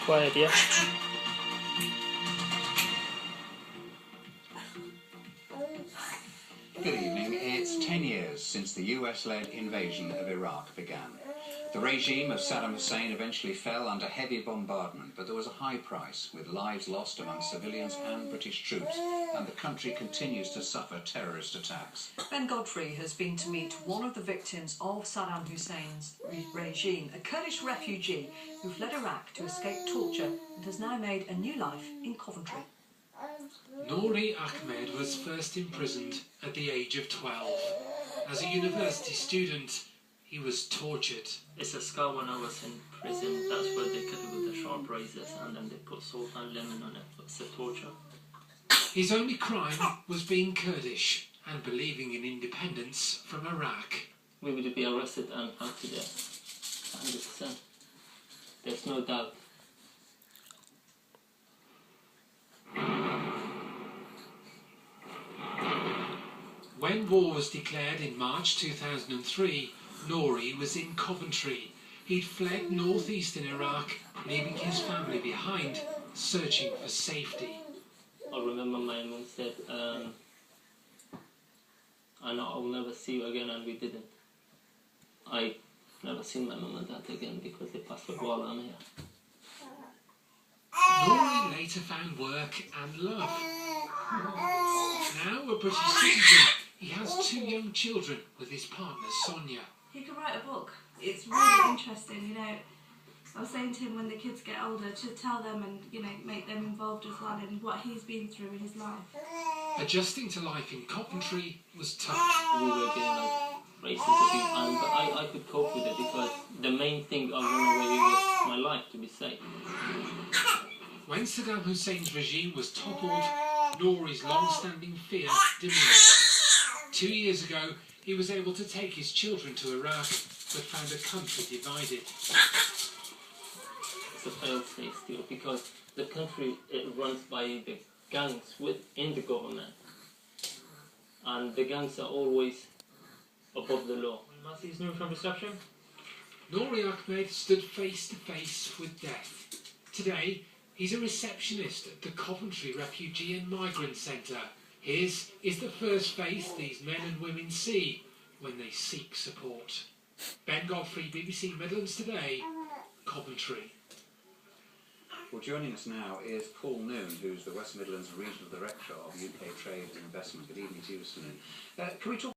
Quiet, yeah? Good evening. It's 10 years since the US-led invasion of Iraq began. The regime of Saddam Hussein eventually fell under heavy bombardment, but there was a high price, with lives lost among civilians and British troops, and the country continues to suffer terrorist attacks. Ben Godfrey has been to meet one of the victims of Saddam Hussein's regime, a Kurdish refugee who fled Iraq to escape torture and has now made a new life in Coventry. Nouri Ahmed was first imprisoned at the age of 12. As a university student, he was tortured. It's a scar when I was in prison. That's where they cut it with the sharp razors and then they put salt and lemon on it. It's a torture. His only crime was being Kurdish and believing in independence from Iraq. We would be arrested and hung to death. 100%. There's no doubt. When war was declared in March 2003, Nouri was in Coventry. He'd fled northeastern Iraq, leaving his family behind, searching for safety. I remember my mum said, I know I'll never see you again, and we didn't. I never seen my mum and dad again because they passed away while I'm here. Nouri later found work and love. Now a British citizen, he has 2 young children with his partner Sonia. He could write a book. It's really interesting, you know. I was saying to him when the kids get older to tell them and, you know, make them involved as well in what he's been through in his life. Adjusting to life in Coventry was tough. We were getting like racist a few times, but I could cope with it because the main thing I ran away was my life, to be safe. When Saddam Hussein's regime was toppled, Nouri's long-standing fear diminished. 2 years ago, he was able to take his children to Iraq, but found a country divided. It's a failed state still because the country runs by the gangs within the government, and the gangs are always above the law. Matthew's new from reception. Nouri Ahmed stood face to face with death. Today, he's a receptionist at the Coventry Refugee and Migrant Centre. His is the first face these men and women see when they seek support. Ben Godfrey, BBC Midlands Today, Coventry. Well, joining us now is Paul Noon, who's the West Midlands Regional Director of UK Trade and Investment. Good evening to you, Mr. Noon. Can we talk